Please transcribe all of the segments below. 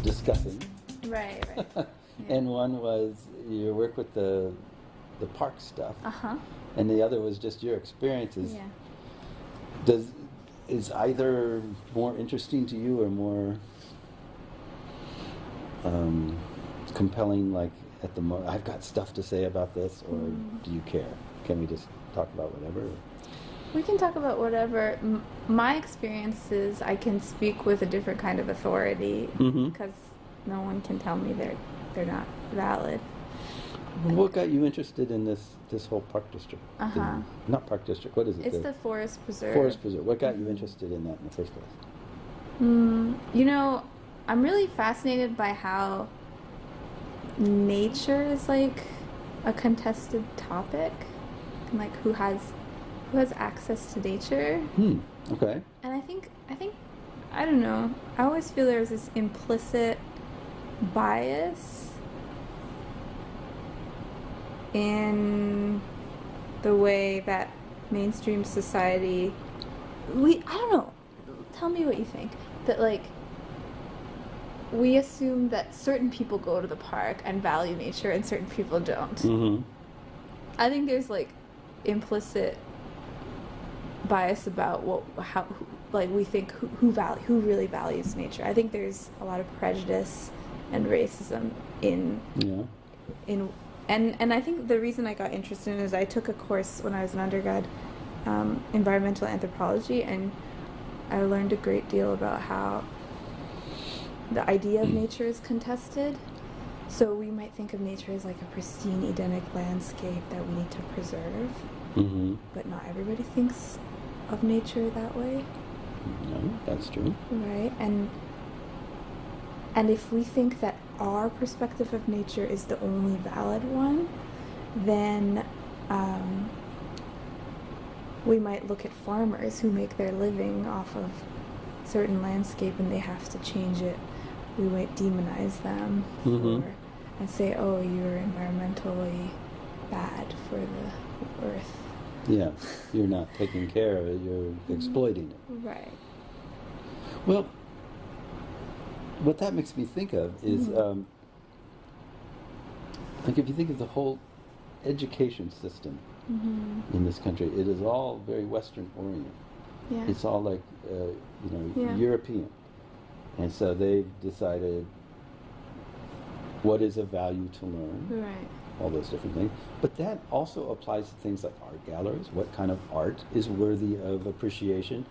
discussing. Right. Yeah. And one was your work with the park stuff. Uh-huh. And the other was just your experiences. Yeah. Is either more interesting to you or more compelling, like at the moment, I've got stuff to say about this, or do you care? Can we just talk about whatever? We can talk about whatever. My experiences, I can speak with a different kind of authority because no one can tell me they're not valid. What got you interested in this whole park district? Not park district. What is it? It's the forest preserve. Forest preserve. What got you interested in that in the first place? You know, I'm really fascinated by how nature is like a contested topic, and like who has access to nature. Okay. And I think I don't know. I always feel there's this implicit bias in the way that mainstream society I don't know. Tell me what you think. That like we assume that certain people go to the park and value nature and certain people don't. I think there's like implicit bias about we think who really values nature. I think there's a lot of prejudice and racism in and I think the reason I got interested in it is I took a course when I was an undergrad, environmental anthropology, and I learned a great deal about how the idea of nature is contested. So we might think of nature as like a pristine Edenic landscape that we need to preserve, but not everybody thinks of nature that way. No, that's true. Right, and if we think that our perspective of nature is the only valid one, then we might look at farmers who make their living off of certain landscape and they have to change it. We might demonize them and say, oh, you're environmentally bad for the earth. Yeah, you're not taking care of it, you're exploiting it. Right. Well, what that makes me think of is, like if you think of the whole education system in this country, it is all very Western oriented. Yeah. It's all like, European. And so they've decided what is of value to learn. Right. All those different things. But that also applies to things like art galleries. What kind of art is worthy of appreciation?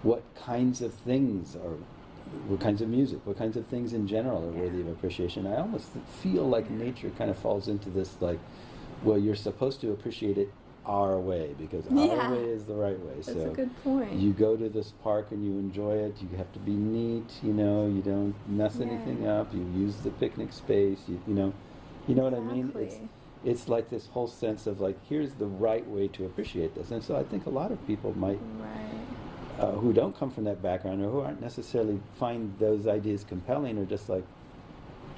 What kinds of things what kinds of music, what kinds of things in general are worthy of appreciation? I almost feel like nature kind of falls into this, like, well, you're supposed to appreciate it our way, because our way is the right way. That's a good point. You go to this park and you enjoy it. You have to be neat, you don't mess anything up. You use the picnic space, you know what I mean? It's like this whole sense of like, here's the right way to appreciate this. And so I think a lot of people might, who don't come from that background or who aren't necessarily find those ideas compelling, or just like,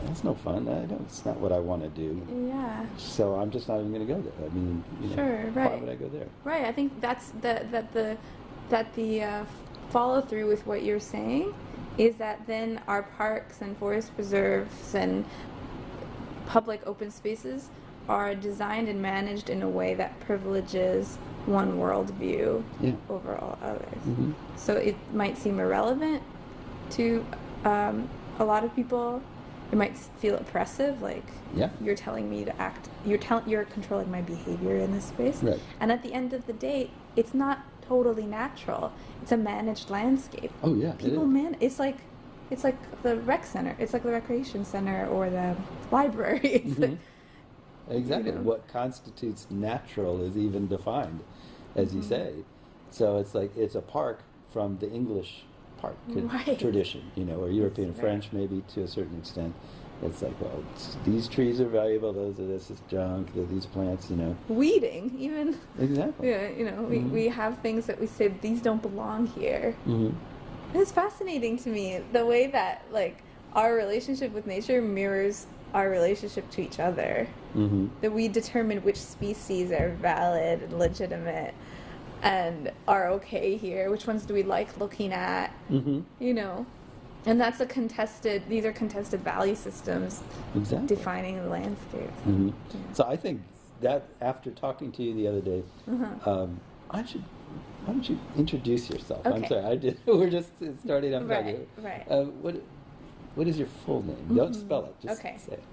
that's no fun. It's not what I want to do. Yeah. So I'm just not even going to go there. I mean, why would I go there? Right. I think that's the follow through with what you're saying is that then our parks and forest preserves and public open spaces are designed and managed in a way that privileges one worldview over all others. So it might seem irrelevant to a lot of people. It might feel oppressive, like you're telling me to act. You're controlling my behavior in this space. Right. And at the end of the day, it's not totally natural. It's a managed landscape. Oh yeah. It's like the rec center. It's like the recreation center or the library. Exactly. What constitutes natural is even defined, as you say. So it's like it's a park from the English park tradition, or European French maybe to a certain extent. It's like, well, these trees are valuable, this is junk, these plants, Weeding, even. Exactly. Yeah, we have things that we say, these don't belong here. It's fascinating to me, the way that, like, our relationship with nature mirrors our relationship to each other. That we determine which species are valid and legitimate and are okay here, which ones do we like looking at, And these are contested value systems Exactly. defining the landscape. Mm-hmm. Yeah. So I think that after talking to you the other day, why don't you introduce yourself? I'm Okay. sorry, I did. We're just starting up. Right. What is your full name? Don't spell it. Just Okay. say it.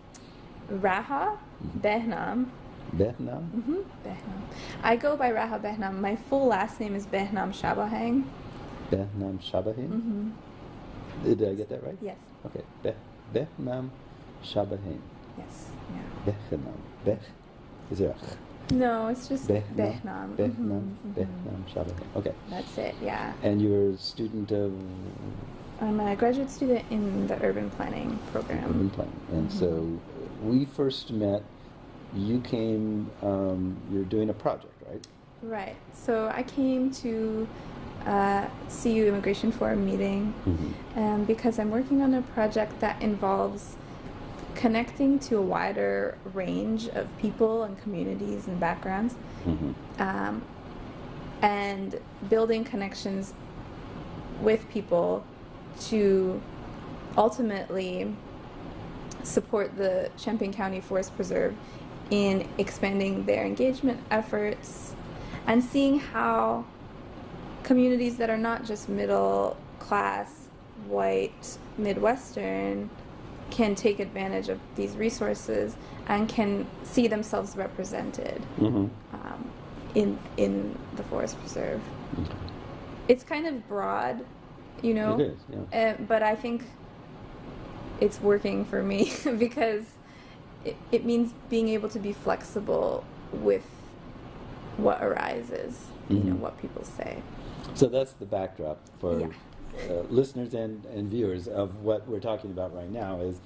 Raha Behnam. Behnam? Behnam. I go by Raha Behnam. My full last name is Behnam Shabahang. Behnam Shabahin? Did I get that right? Yes. Okay. Behnam Shabahin. Yes. Yeah. Behnam. Beh. Is there a No, it's just Behnam? Behnam. Behnam Shabahin. Okay. That's it. Yeah. And you're a student of I'm a graduate student in the urban planning program. urban planning. And so we first met, you came, you're doing a project, right? Right. So I came to CU Immigration Forum meeting because I'm working on a project that involves connecting to a wider range of people and communities and backgrounds, and building connections with people to ultimately support the Champaign County Forest Preserve in expanding their engagement efforts and seeing how communities that are not just middle class, white, Midwestern can take advantage of these resources and can see themselves represented in the Forest Preserve. Okay. It's kind of broad, you know. It is, yeah. But I think it's working for me because it means being able to be flexible with what arises, you know, what people say. So that's the backdrop for listeners and viewers of what we're talking about right now is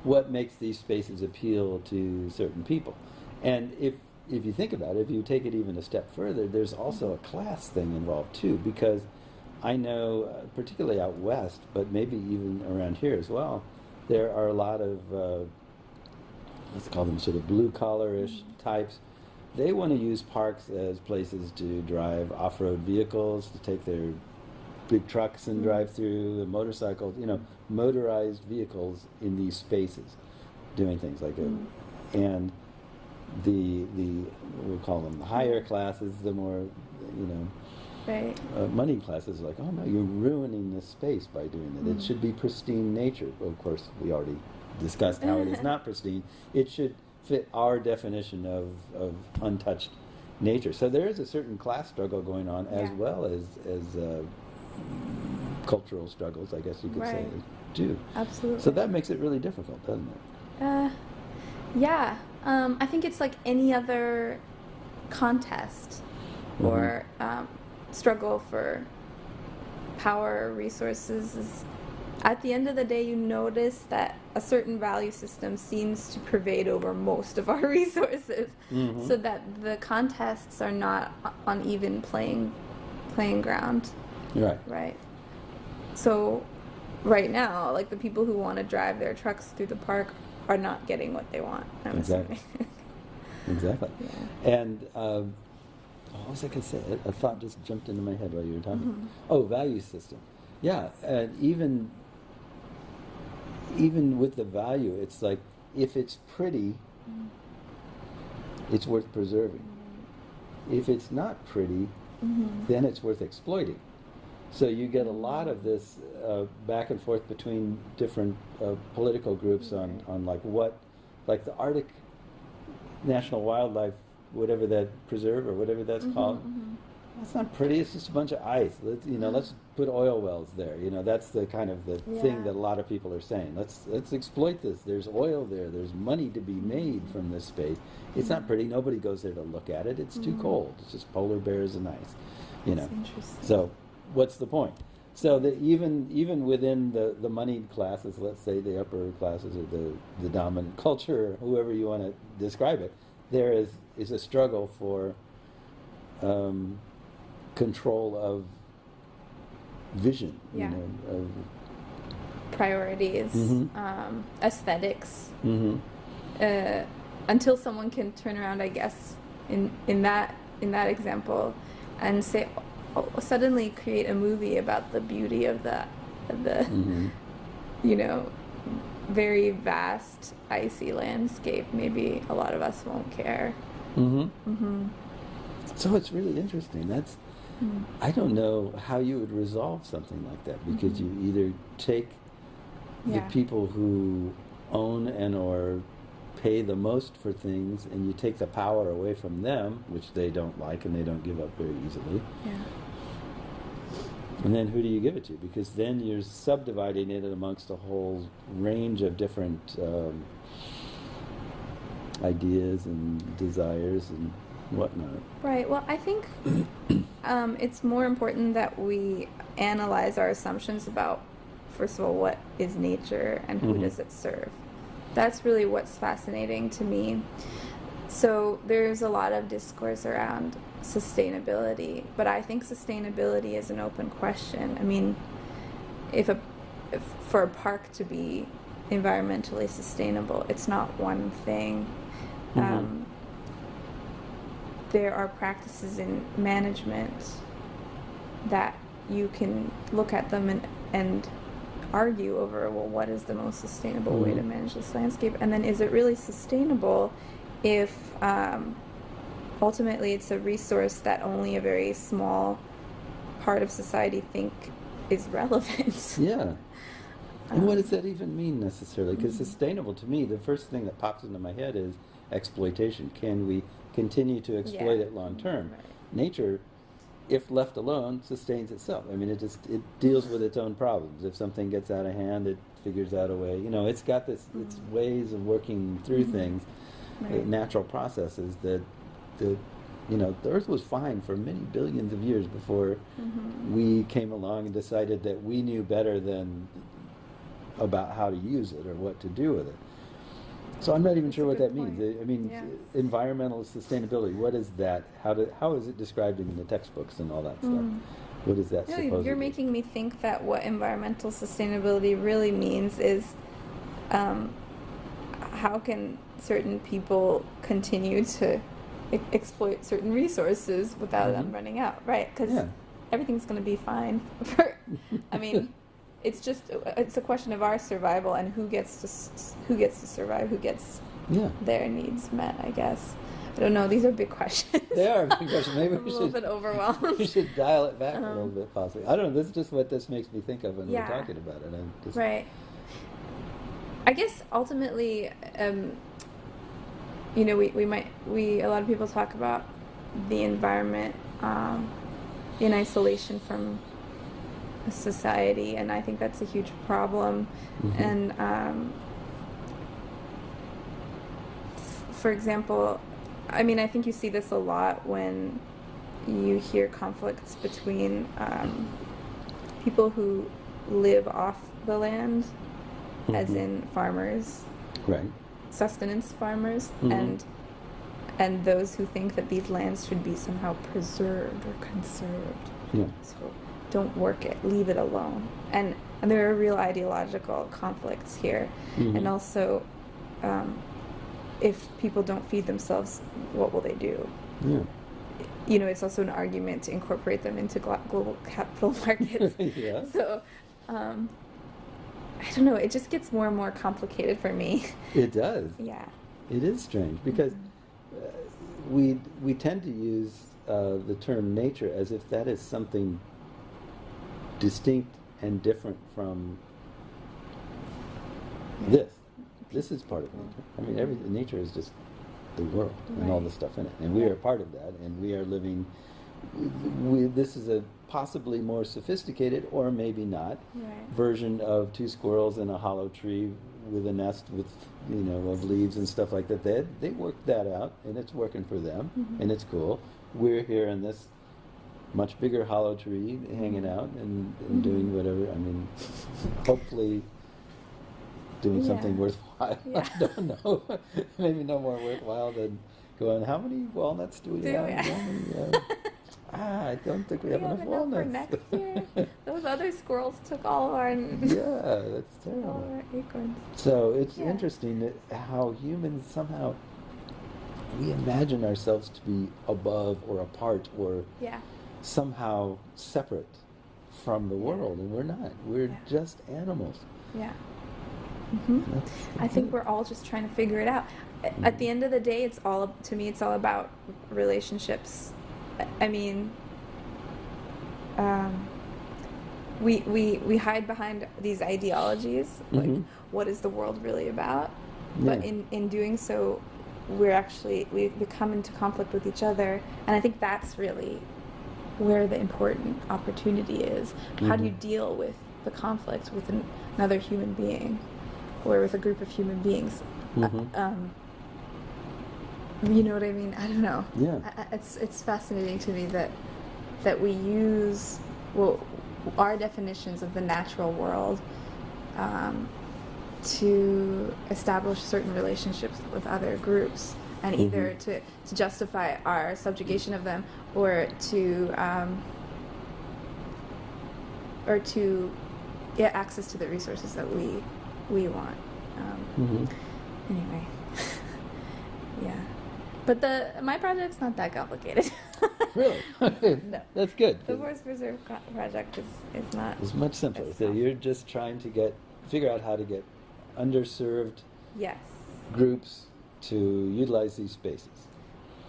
what makes these spaces appeal to certain people. And if you think about it, if you take it even a step further, there's also a class thing involved too, because I know, particularly out west, but maybe even around here as well, there are a lot of, let's call them sort of blue-collar-ish types. They want to use parks as places to drive off-road vehicles, to take their big trucks and drive through, and motorcycles, you know, motorized vehicles in these spaces, doing things like it. And the we'll call them the higher classes, the more, you know, money classes, like, oh no, you're ruining this space by doing it. It should be pristine nature. Well, of course, we already discussed how it is not pristine. It should fit our definition of untouched nature. So there is a certain class struggle going on as well as cultural struggles, I guess you could say, too. Absolutely. So that makes it really difficult, doesn't it? Yeah. I think it's like any other contest or struggle for power, resources. At the end of the day, you notice that a certain value system seems to pervade over most of our resources, so that the contests are not on even playing ground. Right. So right now, like, the people who want to drive their trucks through the park are not getting what they want. Exactly. Exactly. Yeah. And what was I going to say? A thought just jumped into my head while you were talking. Oh, value system. Yeah, and even with the value, it's like, if it's pretty, it's worth preserving. If it's not pretty, then it's worth exploiting. So you get a lot of this back and forth between different political groups on like what, like the Arctic National Wildlife, whatever that preserve or whatever that's called. That's not pretty. It's just a bunch of ice. Let's put oil wells there. You know, that's the kind of the thing that a lot of people are saying. Let's exploit this. There's oil there. There's money to be made from this space. It's not pretty. Nobody goes there to look at it. It's too cold. It's just polar bears and ice. You know. So what's the point? So that even within the moneyed classes, let's say the upper classes or the dominant culture, or whoever you want to describe it, there is a struggle for control of vision, you know, of priorities, aesthetics. Until someone can turn around, I guess, in that example, and say, suddenly create a movie about the beauty of the you know, very vast icy landscape, maybe a lot of us won't care. So it's really interesting. I don't know how you would resolve something like that, because you either take the people who own and or pay the most for things, and you take the power away from them, which they don't like and they don't give up very easily. And then who do you give it to? Because then you're subdividing it amongst a whole range of different ideas and desires and whatnot. Right. Well, I think it's more important that we analyze our assumptions about, first of all, what is nature and who does it serve. That's really what's fascinating to me. So there's a lot of discourse around sustainability, but I think sustainability is an open question. I mean, if for a park to be environmentally sustainable, it's not one thing. There are practices in management that you can look at them and argue over, well, what is the most sustainable way to manage this landscape? And then is it really sustainable if ultimately it's a resource that only a very small part of society think is relevant? Yeah. And what does that even mean necessarily? Because sustainable, to me, the first thing that pops into my head is exploitation. Can we continue to exploit it long term? Right. Nature, if left alone, sustains itself. I mean, it deals with its own problems. If something gets out of hand, it figures out a way. You know, it's got its ways of working through things, natural processes that you know, the Earth was fine for many billions of years before we came along and decided that we knew better than about how to use it or what to do with it. So I'm not even sure what that means. I mean, environmental sustainability, what is that? How is it described in the textbooks and all that stuff? What is that supposed to be? You're making me think that what environmental sustainability really means is how can certain people continue to exploit certain resources without them running out, right? Because everything's going to be fine. I mean, it's a question of our survival and who gets to survive, who gets their needs met, I guess. I don't know. These are big questions. They are big questions. Maybe I'm a little bit overwhelmed. We should dial it back a little bit, possibly. I don't know. This is just what this makes me think of when we're talking about it. Right. I guess ultimately, you know, a lot of people talk about the environment in isolation from society, and I think that's a huge problem. And for example, I mean, I think you see this a lot when you hear conflicts between people who live off the land, as in farmers, sustenance farmers, and those who think that these lands should be somehow preserved or conserved. So don't work it, leave it alone. And there are real ideological conflicts here. And also, if people don't feed themselves, what will they do? You know, it's also an argument to incorporate them into global capital markets. So, I don't know, it just gets more and more complicated for me. It does. Yeah. It is strange because we tend to use the term nature as if that is something distinct and different from this. This is part of nature. I mean, nature is just the world and all the stuff in it, and we are part of that, and we are living. This is a possibly more sophisticated, or maybe not, version of two squirrels in a hollow tree with a nest with, you know, of leaves and stuff like that. They worked that out, and it's working for them, and it's cool. We're here in this much bigger hollow tree, hanging out and doing whatever. I mean, hopefully doing something worthwhile. I don't know. Maybe no more worthwhile than going, how many walnuts do we have? I don't think we have enough walnuts. For next year. Those other squirrels took all of our that's terrible. all of our acorns. So it's interesting that how humans somehow we imagine ourselves to be above or apart or somehow separate from the world, and we're not. We're just animals. Mm-hmm. That's I think it. we're all just trying to figure it out. At the end of the day, it's all about relationships. I mean, we hide behind these ideologies, like Mhm. what is the world really about? Yeah. But in doing so, we come into conflict with each other, and I think that's really where the important opportunity is. How do you deal with the conflict with another human being, or with a group of human beings? You know what I mean? I don't know. Yeah. It's fascinating to me that we use our definitions of the natural world to establish certain relationships with other groups, and either to justify our subjugation of them, or to get access to the resources that we want. Anyway, yeah. But my project's not that complicated. Really? No. That's good. The Forest Preserve project is not. It's much simpler. as So com- you're just trying to figure out how to get underserved Yes. groups to utilize these spaces.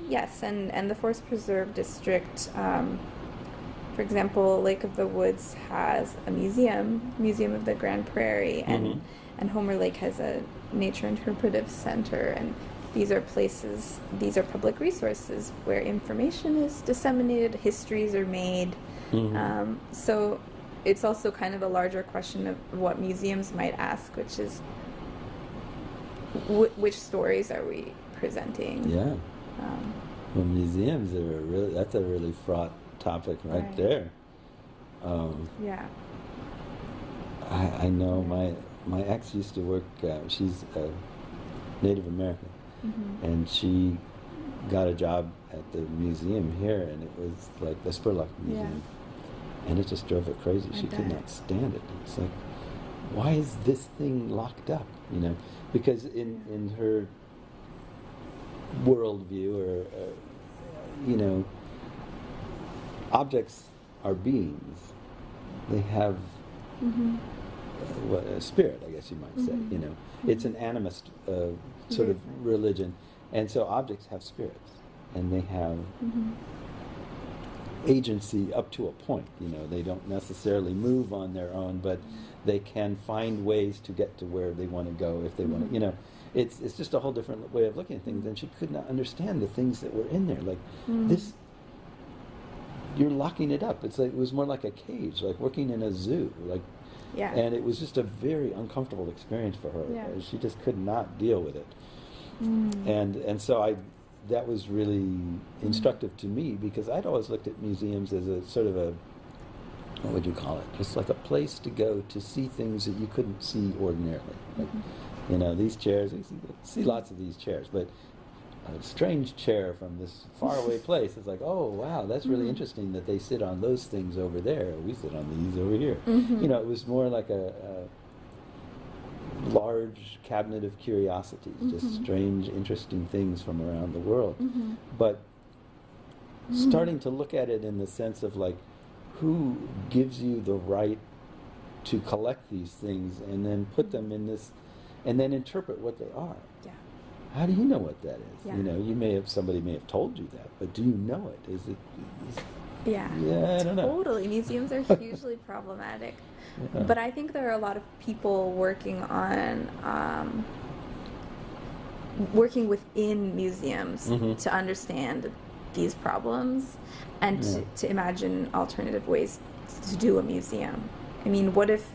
Yes, and the Forest Preserve District, for example, Lake of the Woods has a museum of the Grand Prairie, and Homer Lake has a nature interpretive center, and these are public resources where information is disseminated, histories are made. So it's also kind of a larger question of what museums might ask, which is which stories are we presenting? Yeah. Well, museums that's a really fraught topic right there. Yeah. I know my ex used to work, she's Native American, and she got a job at the museum here, and it was like the Spurlock Museum. And it just drove her crazy. She could not stand it. It's like, why is this thing locked up? Because in her worldview, or objects are beings. They have a spirit, I guess you might say. It's an animist sort of religion, and so objects have spirits, and they have agency up to a point. They don't necessarily move on their own, but they can find ways to get to where they want to go if they want to. It's just a whole different way of looking at things, and she could not understand the things that were in there. Like this, you're locking it up. It was more like a cage, like working in a zoo. And it was just a very uncomfortable experience for her. Yeah. She just could not deal with it. And so that was really instructive to me, because I'd always looked at museums as a sort of what would you call it? Just like a place to go to see things that you couldn't see ordinarily. These chairs, you see lots of these chairs, but a strange chair from this faraway place is like, oh, wow, that's really interesting that they sit on those things over there. We sit on these over here. It was more like a large cabinet of curiosities, just strange, interesting things from around the world. But starting to look at it in the sense of like, who gives you the right to collect these things and then put them in this, and then interpret what they are? Yeah. How do you know what that is? Yeah. Somebody may have told you that, but do you know it? Yeah, I don't know. Totally. Museums are hugely problematic. Yeah. But I think there are a lot of people working on working within museums to understand these problems, and to imagine alternative ways to do a museum. I mean, what if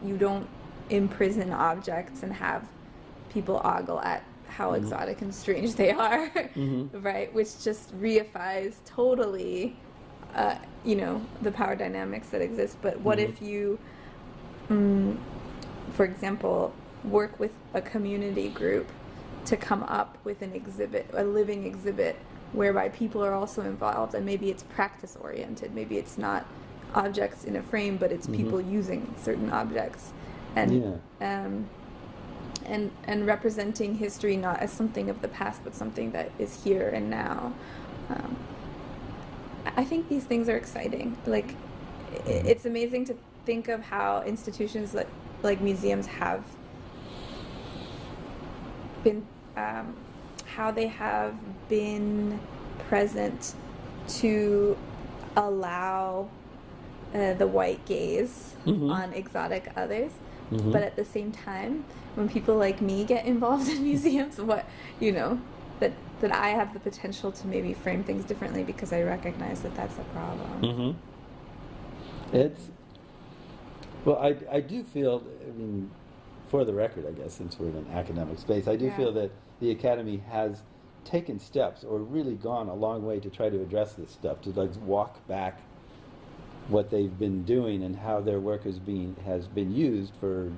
you don't imprison objects and have people ogle at how exotic and strange they are, right? Which just reifies totally, the power dynamics that exist. But what if you, for example, work with a community group to come up with an exhibit, a living exhibit, whereby people are also involved, and maybe it's practice oriented, maybe it's not objects in a frame, but it's people using certain objects, and and representing history not as something of the past, but something that is here and now. I think these things are exciting. It's amazing to think of how institutions like museums have been how they have been present to allow the white gaze on exotic others. But at the same time, when people like me get involved in museums, that I have the potential to maybe frame things differently because I recognize that that's a problem. Well, I do feel, I mean, for the record, I guess, since we're in an academic space, I do feel that the Academy has taken steps or really gone a long way to try to address this stuff, to like walk back what they've been doing and how their work has been used for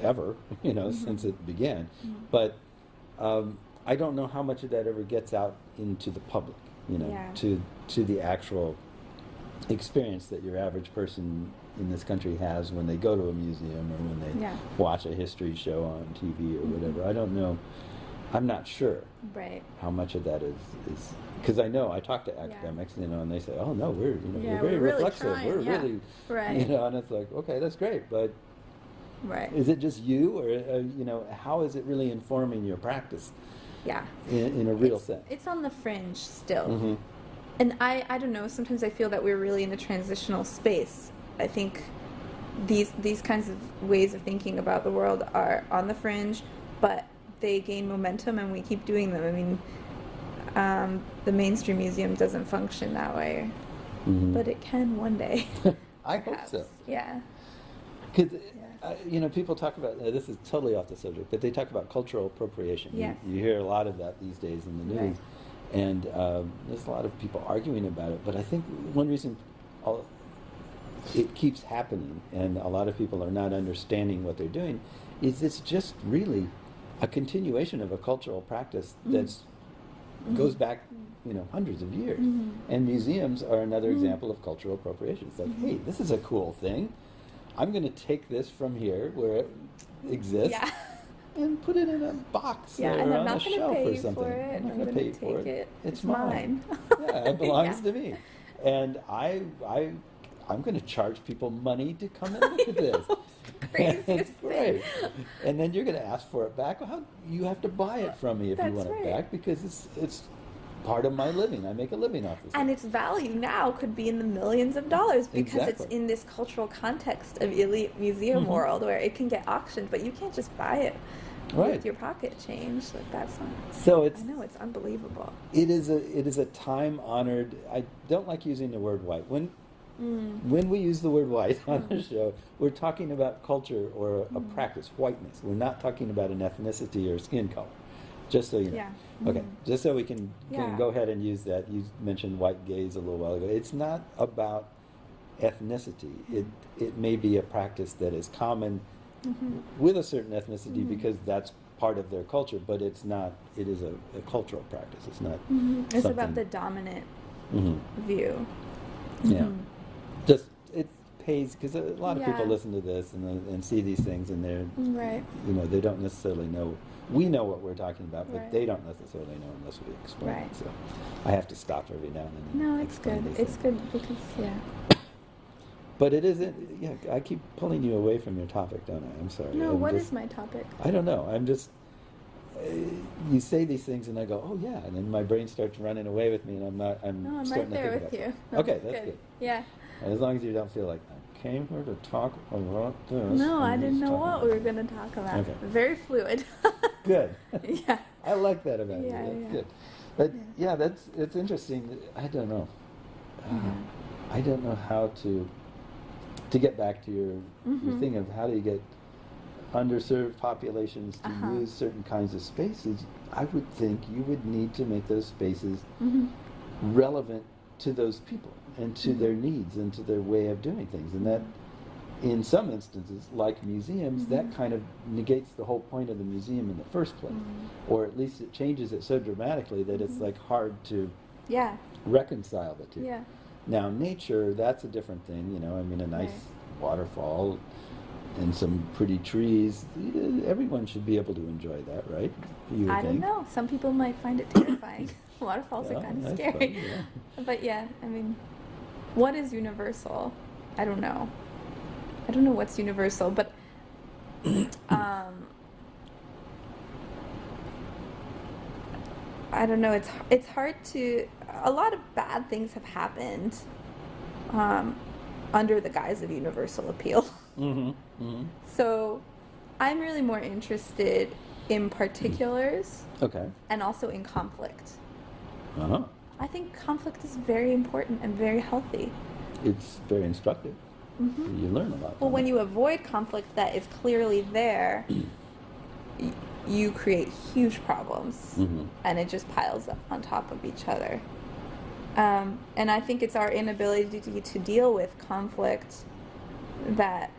ever, since it began. But I don't know how much of that ever gets out into the public, to the actual experience that your average person in this country has when they go to a museum or when they watch a history show on TV or whatever. I don't know. I'm not sure how much of that is because I know I talk to academics, and they say, "Oh no, we're we're very reflexive. Trying, we're really, and it's like, okay, that's great, but is it just you, or how is it really informing your practice? In a real sense, it's on the fringe still, and I don't know. Sometimes I feel that we're really in a transitional space. I think these kinds of ways of thinking about the world are on the fringe, but they gain momentum and we keep doing them. I mean, the mainstream museum doesn't function that way, but it can one day. I hope so. Yeah. Because, people talk about, this is totally off the subject, but they talk about cultural appropriation. Yes. You hear a lot of that these days in the news. And there's a lot of people arguing about it. But I think one reason it keeps happening and a lot of people are not understanding what they're doing is it's just really a continuation of a cultural practice that's goes back, hundreds of years. And museums are another example of cultural appropriation. It's like, hey, this is a cool thing. I'm going to take this from here where it exists and put it in a box or and I'm on a not going to shelf pay or something. for it. I'm not going to pay for it. It's mine. mine. It belongs to me. And I'm going to charge people money to come and look at this. Craziest thing. And then you're going to ask for it back. Well, you have to buy it from me if you want it back because it's part of my living. I make a living off this. And its value now could be in the millions of dollars because it's in this cultural context of elite museum world where it can get auctioned, but you can't just buy it with your pocket change. Like that's not. So I know it's unbelievable. It is a time honored. I don't like using the word white when we use the word white on the show. We're talking about culture or a practice, whiteness. We're not talking about an ethnicity or skin color. Just so you know. Okay, just so we can go ahead and use that. You mentioned white gaze a little while ago. It's not about ethnicity. It may be a practice that is common with a certain ethnicity because that's part of their culture, but it's not. It is a cultural practice. It's not. It's about the dominant view. Yeah. Just it pays because a lot of people listen to this and see these things and they're they don't necessarily know. We know what we're talking about, but they don't necessarily know unless we explain it. So I have to stop every now and then. No, it's good. It's good because, But it isn't, I keep pulling you away from your topic, don't I? I'm sorry. No, what is my topic? I don't know. I'm just, you say these things and I go, oh yeah, and then my brain starts running away with me and I'm right starting there to think with you. No, okay, that's good. Yeah. As long as you don't feel like I came here to talk about this. No, I didn't know what we were going to talk about. Okay. Very fluid. Good. Yeah. I like that about you. That's good. But it's interesting. I don't know. I don't know how to get back to your thing of how do you get underserved populations to use certain kinds of spaces. I would think you would need to make those spaces relevant to those people and to their needs and to their way of doing things. And that, in some instances, like museums, that kind of negates the whole point of the museum in the first place. Or at least it changes it so dramatically that it's like hard to reconcile the two. Now, nature, that's a different thing, I mean, a nice waterfall and some pretty trees, everyone should be able to enjoy that, right? I don't know. Some people might find it terrifying. Waterfalls are kind of scary. Fun, But I mean, what is universal? I don't know. I don't know what's universal, but I don't know. It's hard to. A lot of bad things have happened under the guise of universal appeal. Mm-hmm. Mm-hmm. So, I'm really more interested in particulars. Okay. And also in conflict. Uh-huh. I think conflict is very important and very healthy. It's very instructive. Mm-hmm. You learn a lot. Well, when you avoid conflict that is clearly there, you create huge problems, mm-hmm. and it just piles up on top of each other. And I think it's our inability to deal with conflict that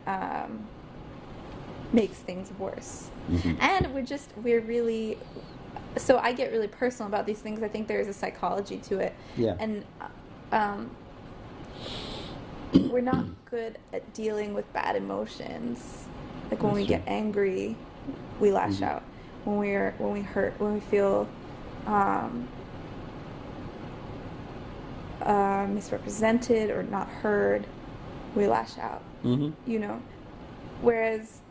makes things worse. Mm-hmm. And we're really, so I get really personal about these things. I think there's a psychology to it. Yeah. And we're not good at dealing with bad emotions. Like when we get angry, we lash mm-hmm. out. When we hurt, when we feel misrepresented or not heard, we lash out. Mm-hmm. You know, whereas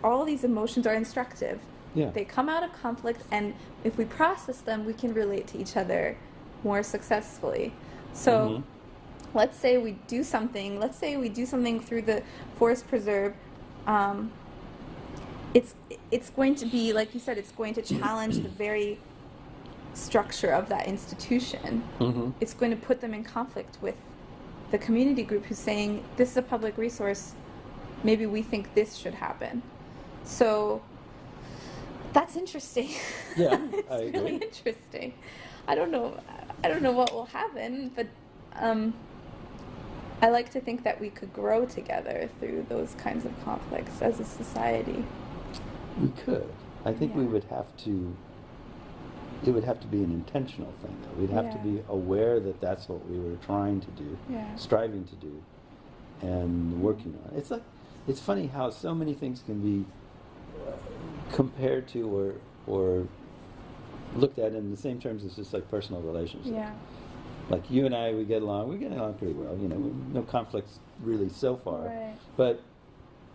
all these emotions are instructive. Yeah. They come out of conflict, and if we process them, we can relate to each other more successfully. So, mm-hmm. let's say we do something. Let's say we do something through the forest preserve. It's going to be, like you said, it's going to challenge the very structure of that institution. Mm-hmm. It's going to put them in conflict with the community group who's saying, this is a public resource, maybe we think this should happen. So that's interesting. Yeah, it's I agree. really interesting. I don't know what will happen, but I like to think that we could grow together through those kinds of conflicts as a society. We could. I think Yeah. we would have to. It would have to be an intentional thing, though. We'd have to Yeah. be aware that that's what we were trying to do, Yeah. striving to do, and working on it. It's funny how so many things can be compared to or looked at in the same terms as just like personal relationships. Yeah. Like you and I, we get along pretty well. You know, no conflicts really so far. Right. But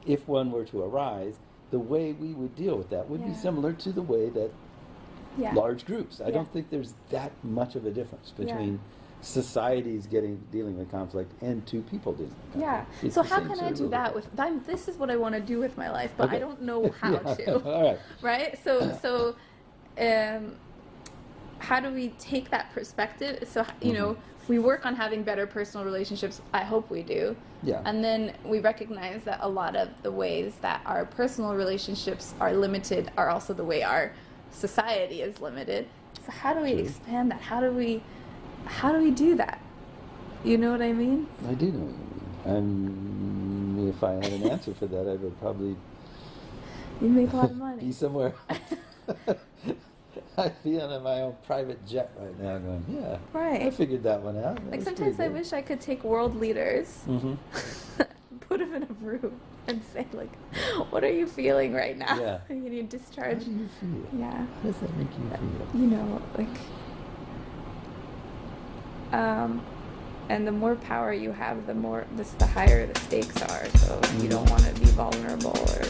if one were to arise, the way we would deal with that would be Yeah. similar to the way that Yeah. large groups. I Yeah. don't think there's that much of a difference Yeah. between societies dealing with conflict and two people dealing with Yeah. conflict. It's So the how same can sort I of do rule. that with? This is what I want to do with my life, but I Okay. don't know how Yeah. to. All right. Right. So, how do we take that perspective? So you know, we work on having better personal relationships. I hope we do. Yeah. And then we recognize that a lot of the ways that our personal relationships are limited are also the way our society is limited. So how do we True. expand that? How do we do that? You know what I mean? I do know what you mean. If I had an answer for that, I would probably You make a lot of be money. somewhere else. I'd be on my own private jet right now going, yeah, Right. I figured that one out. That Like was sometimes pretty I good." wish I could take world leaders, Mhm. put them in a room, and say like, "What are you feeling right now? Yeah. You need How discharge." do you feel? Yeah. How does that make you feel? You know, like, and the more power you have, the higher the stakes are. So you don't want to be vulnerable or